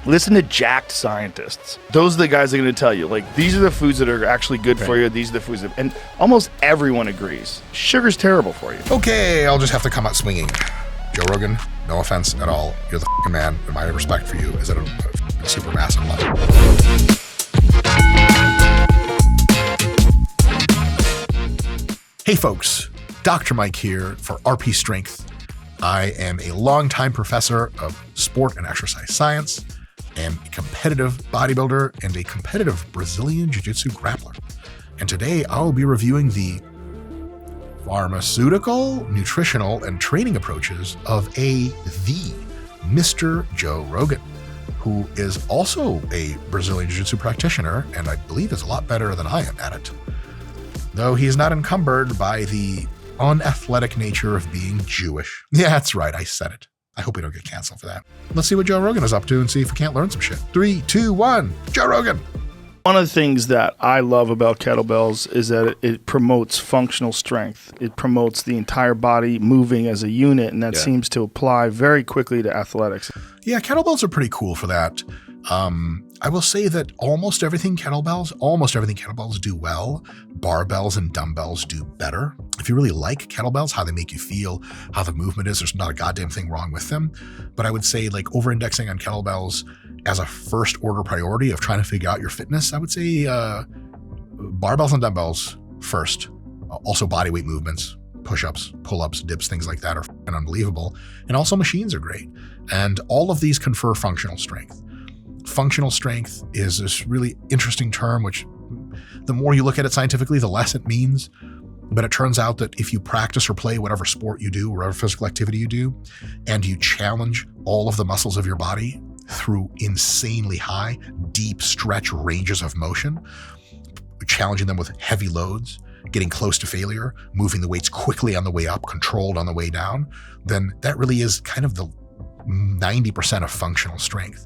Listen to jacked scientists. Those are the guys that are going to tell you, like, these are the foods that are actually good for you. These are the foods that, and almost everyone agrees. Sugar's terrible for you. Okay, I'll just have to come out swinging. Joe Rogan, no offense at all. You're the f***ing man, and my respect for you is at a super massive level. Hey folks, Dr. Mike here for RP Strength. I am a longtime professor of sport and exercise science, am a competitive bodybuilder, and a competitive Brazilian Jiu-Jitsu grappler. And today I'll be reviewing the pharmaceutical, nutritional, and training approaches of the Mr. Joe Rogan, who is also a Brazilian Jiu-Jitsu practitioner, and I believe is a lot better than I am at it. Though he is not encumbered by the unathletic nature of being Jewish. Yeah, that's right, I said it. I hope we don't get canceled for that. Let's see what Joe Rogan is up to and see if we can't learn some shit. 3, 2, 1, Joe Rogan. One of the things that I love about kettlebells is that it promotes functional strength. It promotes the entire body moving as a unit, and that seems to apply very quickly to athletics. Yeah, kettlebells are pretty cool for that. I will say that almost everything kettlebells do well. Barbells and dumbbells do better. If you really like kettlebells, how they make you feel, how the movement is, there's not a goddamn thing wrong with them. But I would say, like, over-indexing on kettlebells as a first order priority of trying to figure out your fitness, I would say barbells and dumbbells first. Also body weight movements, push-ups, pull-ups, dips, things like that are unbelievable. And also machines are great. And all of these confer functional strength. Functional strength is this really interesting term, which the more you look at it scientifically, the less it means. But it turns out that if you practice or play whatever sport you do, whatever physical activity you do, and you challenge all of the muscles of your body through insanely high, deep stretch ranges of motion, challenging them with heavy loads, getting close to failure, moving the weights quickly on the way up, controlled on the way down, then that really is kind of the 90% of functional strength.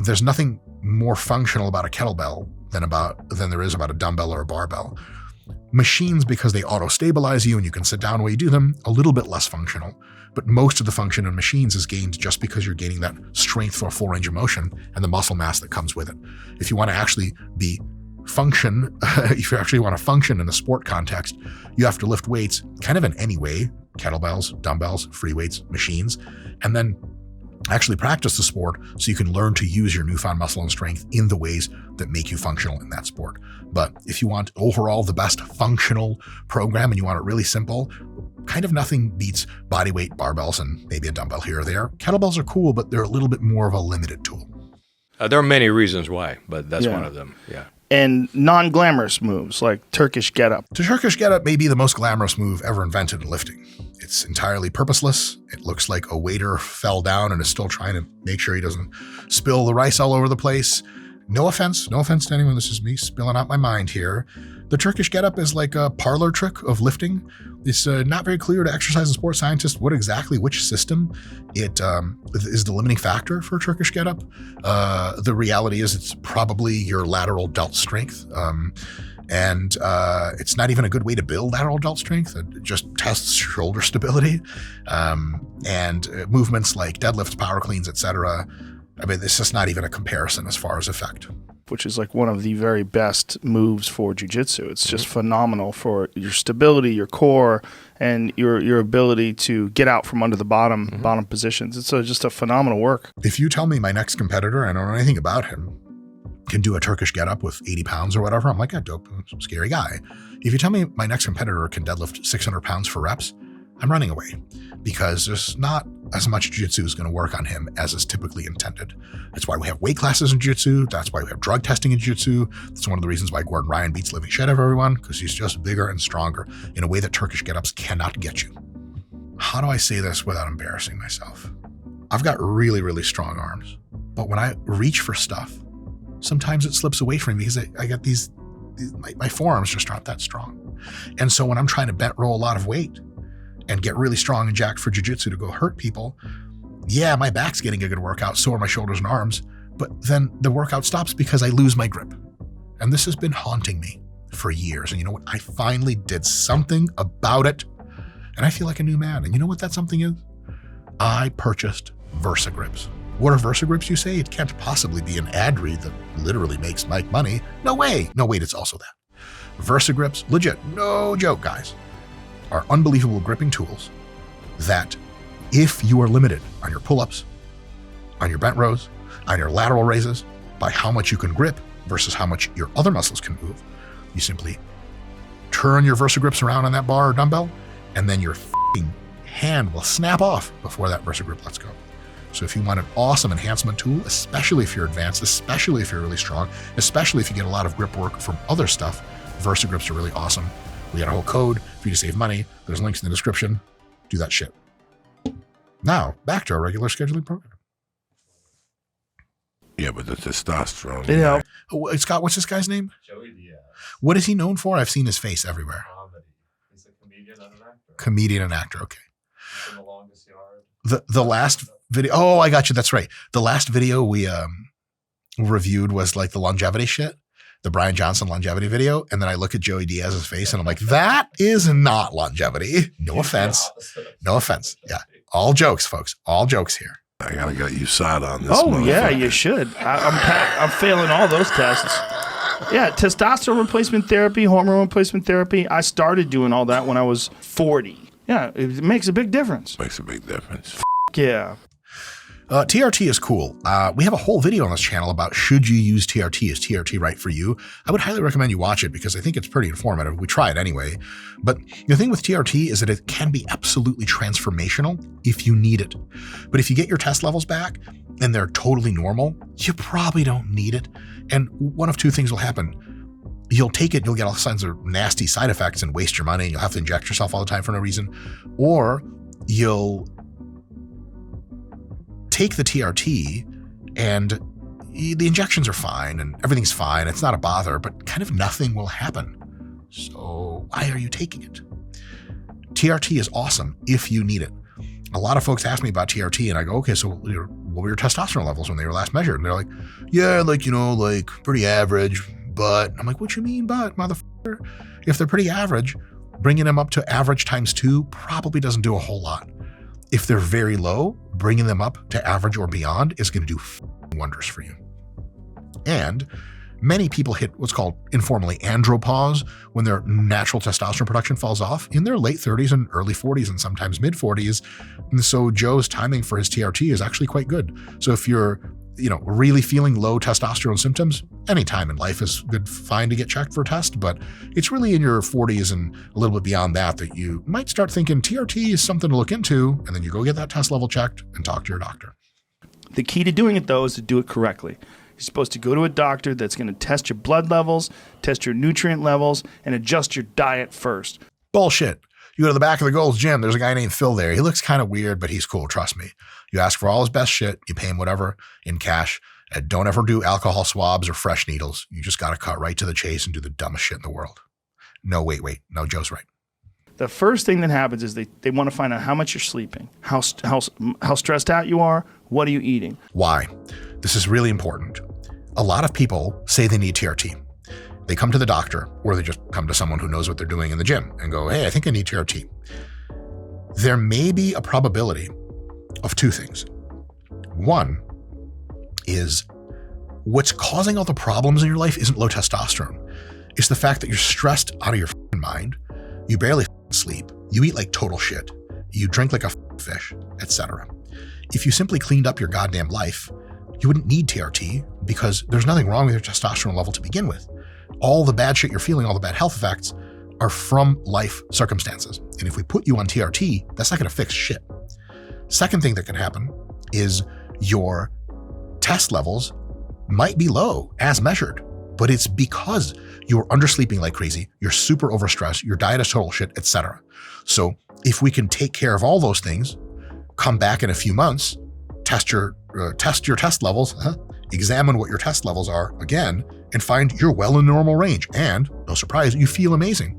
There's nothing more functional about a kettlebell than there is about a dumbbell or a barbell. Machines, because they auto-stabilize you and you can sit down while you do them, a little bit less functional. But most of the function in machines is gained just because you're gaining that strength for a full range of motion and the muscle mass that comes with it. If you want to actually if you actually want to function in a sport context, you have to lift weights kind of in any way, kettlebells, dumbbells, free weights, machines, and then actually practice the sport so you can learn to use your newfound muscle and strength in the ways that make you functional in that sport. But if you want overall the best functional program and you want it really simple, kind of nothing beats body weight, barbells, and maybe a dumbbell here or there. Kettlebells are cool, but they're a little bit more of a limited tool. There are many reasons why, but that's one of them, And non-glamorous moves like Turkish Get Up. The Turkish Get Up may be the most glamorous move ever invented in lifting. It's entirely purposeless. It looks like a waiter fell down and is still trying to make sure he doesn't spill the rice all over the place. No offense to anyone. This is me spilling out my mind here. The Turkish Get Up is like a parlor trick of lifting. It's not very clear to exercise and sports scientists which system it is the limiting factor for Turkish Get Up. The reality is it's probably your lateral delt strength. And it's not even a good way to build lateral delt strength. It just tests shoulder stability. And movements like deadlifts, power cleans, etc. I mean, it's just not even a comparison as far as effect. Which is like one of the very best moves for jiu-jitsu. It's just phenomenal for your stability, your core, and your ability to get out from under the bottom positions. It's just a phenomenal work. If you tell me my next competitor, I don't know anything about him, can do a Turkish Get Up with 80 pounds or whatever, I'm like, dope, scary guy. If you tell me my next competitor can deadlift 600 pounds for reps, I'm running away because there's not as much jiu-jitsu is going to work on him as is typically intended. That's why we have weight classes in jiu-jitsu. That's why we have drug testing in jiu-jitsu. That's one of the reasons why Gordon Ryan beats living shit out of everyone, because he's just bigger and stronger in a way that Turkish Get-Ups cannot get you. How do I say this without embarrassing myself? I've got really, really strong arms, but when I reach for stuff, sometimes it slips away from me because I got my forearms just aren't that strong. And so when I'm trying to bent roll a lot of weight and get really strong and jacked for jiu-jitsu to go hurt people, yeah, my back's getting a good workout, so are my shoulders and arms, but then the workout stops because I lose my grip. And this has been haunting me for years. And you know what? I finally did something about it, and I feel like a new man. And you know what that something is? I purchased Versa grips. What are VersaGrips, you say? It can't possibly be an ad read that literally makes Mike money. No way. No, wait, it's also that. VersaGrips, legit, no joke, guys, are unbelievable gripping tools that if you are limited on your pull-ups, on your bent rows, on your lateral raises, by how much you can grip versus how much your other muscles can move, you simply turn your VersaGrips around on that bar or dumbbell, and then your hand will snap off before that VersaGrip lets go. So if you want an awesome enhancement tool, especially if you're advanced, especially if you're really strong, especially if you get a lot of grip work from other stuff, VersaGrips are really awesome. We got a whole code for you to save money. There's links in the description. Do that shit. Now, back to our regular scheduling program. Yeah, but the testosterone. Yeah. Scott, what's this guy's name? Joey Diaz. What is he known for? I've seen his face everywhere. Comedy. He's a comedian and an actor. Comedian and actor, okay. He's in The Longest Yard. The last video, oh, I got you, that's right. The last video we reviewed was like the longevity shit, the Brian Johnson longevity video, and then I look at Joey Diaz's face and I'm like, that is not longevity. No offense. No offense. Yeah. All jokes, folks. All jokes here. I gotta get you side on this. Oh yeah, you should. I'm failing all those tests. Yeah, testosterone replacement therapy, hormone replacement therapy. I started doing all that when I was 40. Yeah, it makes a big difference. Makes a big difference. Yeah. TRT is cool. We have a whole video on this channel about should you use TRT? Is TRT right for you? I would highly recommend you watch it because I think it's pretty informative. We try it anyway. But the thing with TRT is that it can be absolutely transformational if you need it. But if you get your test levels back and they're totally normal, you probably don't need it. And one of two things will happen. You'll take it, you'll get all kinds of nasty side effects and waste your money. And you'll have to inject yourself all the time for no reason. Or you'll take the TRT and the injections are fine and everything's fine. It's not a bother, but kind of nothing will happen. So why are you taking it? TRT is awesome if you need it. A lot of folks ask me about TRT and I go, okay, so what were your testosterone levels when they were last measured? And they're like, yeah, like pretty average, but I'm like, what you mean, but motherfucker? If they're pretty average, bringing them up to average times 2 probably doesn't do a whole lot. If they're very low, bringing them up to average or beyond is going to do wonders for you. And many people hit what's called informally andropause when their natural testosterone production falls off in their late 30s and early 40s and sometimes mid 40s. And so Joe's timing for his TRT is actually quite good. So if you're really feeling low testosterone symptoms, any time in life is good, fine to get checked for a test, but it's really in your 40s and a little bit beyond that you might start thinking TRT is something to look into, and then you go get that test level checked and talk to your doctor. The key to doing it, though, is to do it correctly. You're supposed to go to a doctor that's going to test your blood levels, test your nutrient levels, and adjust your diet first. Bullshit. You go to the back of the Gold's Gym, there's a guy named Phil there. He looks kind of weird, but he's cool, trust me. You ask for all his best shit, you pay him whatever in cash, and don't ever do alcohol swabs or fresh needles. You just got to cut right to the chase and do the dumbest shit in the world. No, wait. No, Joe's right. The first thing that happens is they want to find out how much you're sleeping, how stressed out you are, what are you eating. Why? This is really important. A lot of people say they need TRT. They come to the doctor or they just come to someone who knows what they're doing in the gym and go, hey, I think I need TRT. There may be a probability of two things. One is what's causing all the problems in your life isn't low testosterone. It's the fact that you're stressed out of your mind. You barely sleep. You eat like total shit. You drink like a fish, etc. If you simply cleaned up your goddamn life, you wouldn't need TRT because there's nothing wrong with your testosterone level to begin with. All the bad shit you're feeling, all the bad health effects are from life circumstances. And if we put you on TRT, that's not going to fix shit. Second thing that can happen is your test levels might be low as measured, but it's because you're undersleeping like crazy, you're super overstressed, your diet is total shit, etc. So if we can take care of all those things, come back in a few months, test your test levels, examine what your test levels are again, and find you're well in the normal range. And no surprise, you feel amazing.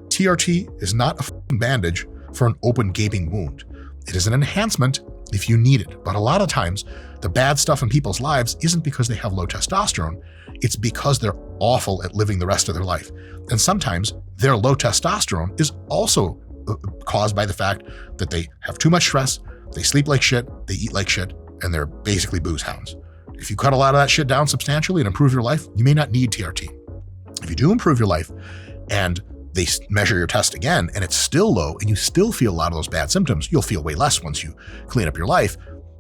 TRT is not a bandage for an open gaping wound. It is an enhancement if you need it. But a lot of times, the bad stuff in people's lives isn't because they have low testosterone. It's because they're awful at living the rest of their life. And sometimes their low testosterone is also caused by the fact that they have too much stress, they sleep like shit, they eat like shit, and they're basically booze hounds. If you cut a lot of that shit down substantially and improve your life, you may not need TRT. If you do improve your life and they measure your test again and it's still low and you still feel a lot of those bad symptoms, you'll feel way less once you clean up your life.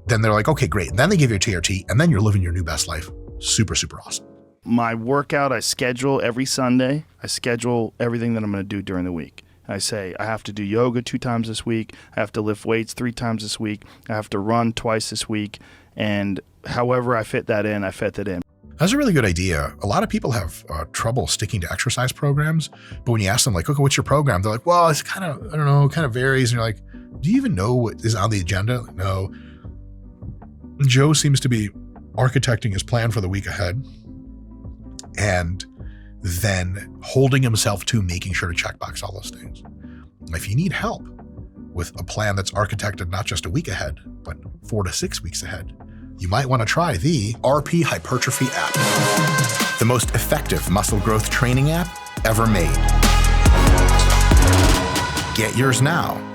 Then they're like, okay, great. And then they give you a TRT and then you're living your new best life. Super, super awesome. My workout, I schedule every Sunday. I schedule everything that I'm going to do during the week. I say I have to do yoga 2 times this week. I have to lift weights 3 times this week. I have to run twice this week. And however I fit that in, I fit that in. That's a really good idea. A lot of people have trouble sticking to exercise programs, but when you ask them like, okay, what's your program? They're like, well, it's kind of, I don't know, kind of varies. And you're like, do you even know what is on the agenda? Like, no. Joe seems to be architecting his plan for the week ahead and then holding himself to making sure to checkbox all those things. If you need help with a plan that's architected not just a week ahead, but 4 to 6 weeks ahead, you might want to try the RP Hypertrophy app, the most effective muscle growth training app ever made. Get yours now.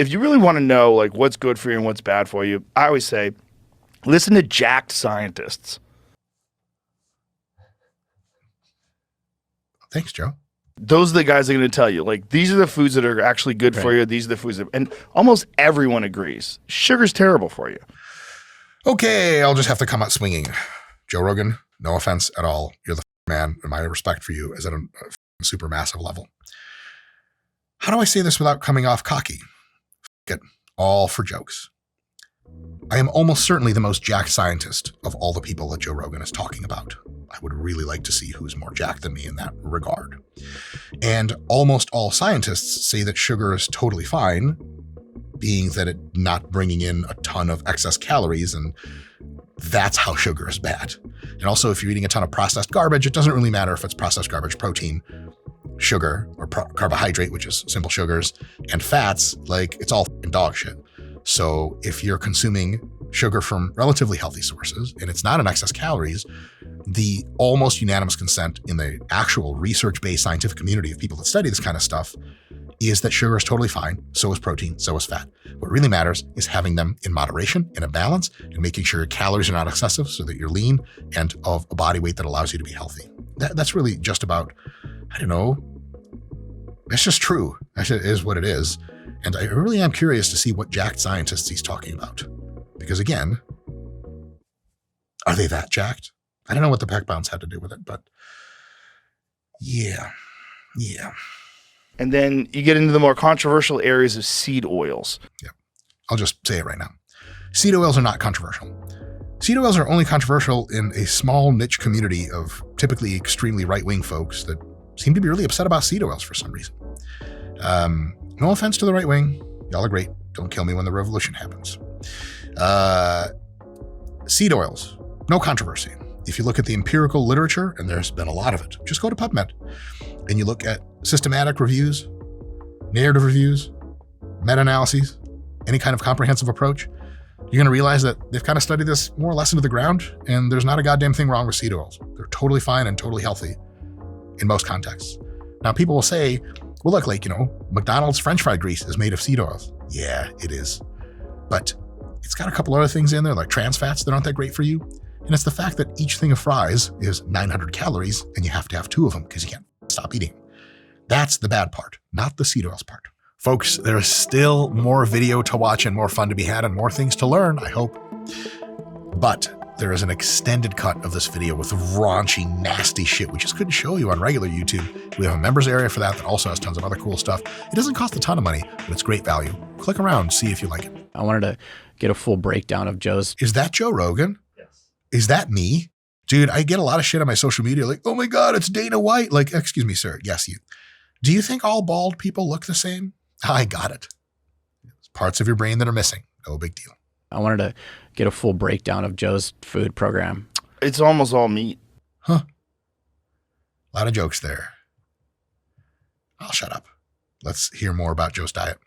If you really want to know like what's good for you and what's bad for you, I always say, listen to jacked scientists. Thanks, Joe. Those are the guys that are going to tell you, like, these are the foods that are actually good for you. These are the foods that, and almost everyone agrees. Sugar's terrible for you. Okay, I'll just have to come out swinging. Joe Rogan, no offense at all. You're the man, and my respect for you is at a super massive level. How do I say this without coming off cocky? It, all for jokes. I am almost certainly the most jacked scientist of all the people that Joe Rogan is talking about. I would really like to see who's more jacked than me in that regard. And almost all scientists say that sugar is totally fine, being that it not bringing in a ton of excess calories, and that's how sugar is bad. And also, if you're eating a ton of processed garbage, it doesn't really matter if it's processed garbage, protein, sugar, or carbohydrate, which is simple sugars, and fats, like it's all dog shit. So if you're consuming sugar from relatively healthy sources and it's not in excess calories, the almost unanimous consent in the actual research-based scientific community of people that study this kind of stuff is that sugar is totally fine. So is protein, so is fat. What really matters is having them in moderation, in a balance, and making sure your calories are not excessive so that you're lean and of a body weight that allows you to be healthy. That's really just about, I don't know, it's just true. It is what it is. And I really am curious to see what jacked scientists he's talking about. Because again, are they that jacked? I don't know what the pec bounds had to do with it, but yeah. And then you get into the more controversial areas of seed oils. Yeah, I'll just say it right now. Seed oils are not controversial. Seed oils are only controversial in a small niche community of typically extremely right-wing folks that seem to be really upset about seed oils for some reason. No offense to the right wing. Y'all are great. Don't kill me when the revolution happens. Seed oils, no controversy. If you look at the empirical literature, and there's been a lot of it, just go to PubMed and you look at systematic reviews, narrative reviews, meta-analyses, any kind of comprehensive approach, you're going to realize that they've kind of studied this more or less into the ground, and there's not a goddamn thing wrong with seed oils. They're totally fine and totally healthy in most contexts. Now, people will say, well, look, like, McDonald's French fry grease is made of seed oils. Yeah, it is. But it's got a couple other things in there, like trans fats that aren't that great for you. And it's the fact that each thing of fries is 900 calories, and you have to have 2 of them because you can't stop eating. That's the bad part, not the seed oils part. Folks, there is still more video to watch and more fun to be had and more things to learn, I hope. But there is an extended cut of this video with raunchy, nasty shit we just couldn't show you on regular YouTube. We have a members area for that also has tons of other cool stuff. It doesn't cost a ton of money, but it's great value. Click around, see if you like it. I wanted to get a full breakdown of Joe's. Is that Joe Rogan? Yes. Is that me? Dude, I get a lot of shit on my social media like, oh my God, it's Dana White. Like, excuse me, sir. Yes, you. Do you think all bald people look the same? I got it. It's parts of your brain that are missing. No big deal. I wanted to get a full breakdown of Joe's food program. It's almost all meat. Huh. A lot of jokes there. I'll shut up. Let's hear more about Joe's diet.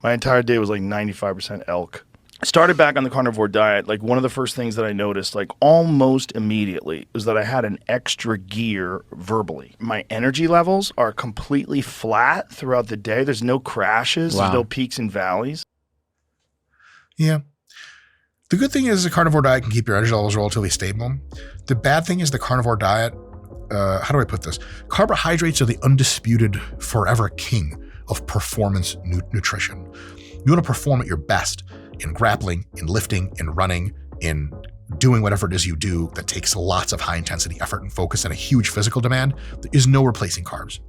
My entire day was like 95% elk. I started back on the carnivore diet. Like one of the first things that I noticed, like almost immediately, was that I had an extra gear verbally. My energy levels are completely flat throughout the day. There's no crashes. Wow. There's no peaks and valleys. Yeah. The good thing is a carnivore diet can keep your energy levels relatively stable. The bad thing is the carnivore diet, how do I put this? Carbohydrates are the undisputed forever king of performance nutrition. You want to perform at your best in grappling, in lifting, in running, in doing whatever it is you do that takes lots of high intensity effort and focus and a huge physical demand. There is no replacing carbs.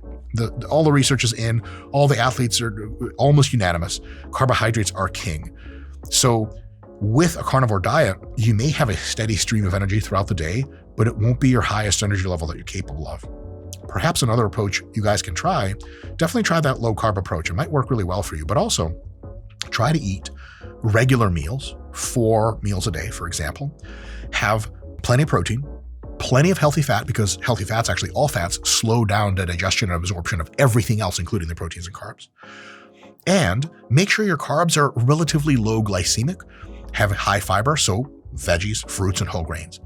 All the research is in, all the athletes are almost unanimous. Carbohydrates are king. So with a carnivore diet, you may have a steady stream of energy throughout the day, but it won't be your highest energy level that you're capable of. Perhaps another approach you guys can try, definitely try that low carb approach. It might work really well for you, but also try to eat regular meals, 4 meals a day, for example. Have plenty of protein, plenty of healthy fat, because healthy fats, actually all fats, slow down the digestion and absorption of everything else, including the proteins and carbs. And make sure your carbs are relatively low glycemic, have high fiber, so veggies, fruits, and whole grains.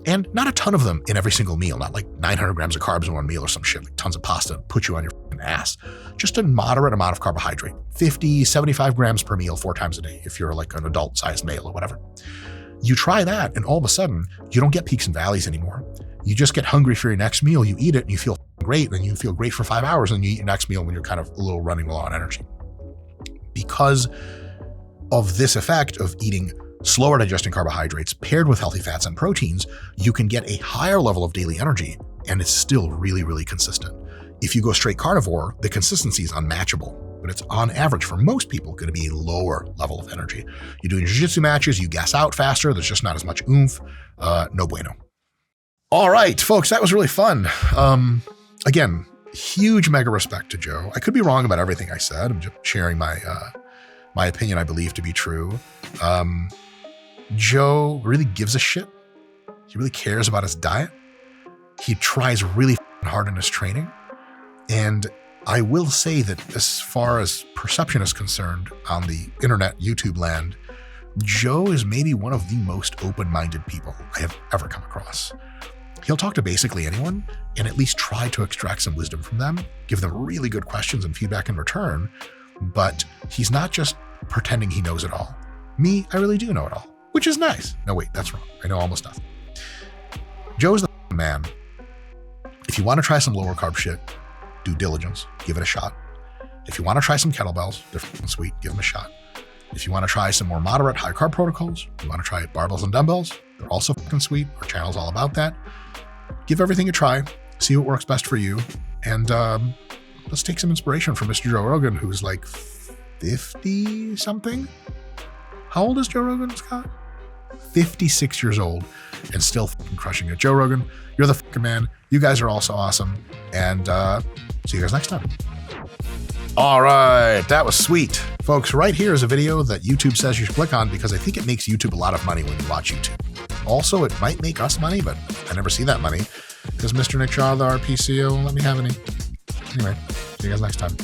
And not a ton of them in every single meal, not like 900 grams of carbs in one meal or some shit, like tons of pasta put you on your ass. Just a moderate amount of carbohydrate, 50, 75 grams per meal 4 times a day if you're like an adult-sized male or whatever. You try that, and all of a sudden, you don't get peaks and valleys anymore. You just get hungry for your next meal, you eat it, and you feel great, and you feel great for 5 hours, and you eat your next meal when you're kind of a little running low on energy. Because of this effect of eating slower digesting carbohydrates paired with healthy fats and proteins, you can get a higher level of daily energy, and it's still really, really consistent. If you go straight carnivore, the consistency is unmatchable, but it's on average for most people going to be a lower level of energy. You're doing jiu-jitsu matches, you gas out faster, there's just not as much oomph. No bueno. All right, folks, that was really fun. Again, huge mega respect to Joe. I could be wrong about everything I said. I'm just sharing my opinion I believe to be true. Joe really gives a shit. He really cares about his diet. He tries really hard in his training. And I will say that as far as perception is concerned on the internet, YouTube land, Joe is maybe one of the most open-minded people I have ever come across. He'll talk to basically anyone and at least try to extract some wisdom from them, give them really good questions and feedback in return, but he's not just pretending he knows it all. Me, I really do know it all, which is nice. No, wait, that's wrong. I know almost nothing. Joe's the man. If you want to try some lower carb shit, due diligence, give it a shot. If you want to try some kettlebells, they're sweet, give them a shot. If you want to try some more moderate high carb protocols, you want to try barbells and dumbbells, they're also sweet. Our channel's all about that. Give everything a try, see what works best for you, and let's take some inspiration from Mr. Joe Rogan, who's like 50 something. How old is Joe Rogan, Scott? 56 years old and still crushing it. Joe Rogan, you're the fucking man. You guys are also awesome. And see you guys next time. All right, that was sweet. Folks, right here is a video that YouTube says you should click on because I think it makes YouTube a lot of money when you watch YouTube. Also, it might make us money, but I never see that money because Mr. Nick Shaw, the RPCO, won't let me have any. Anyway, see you guys next time.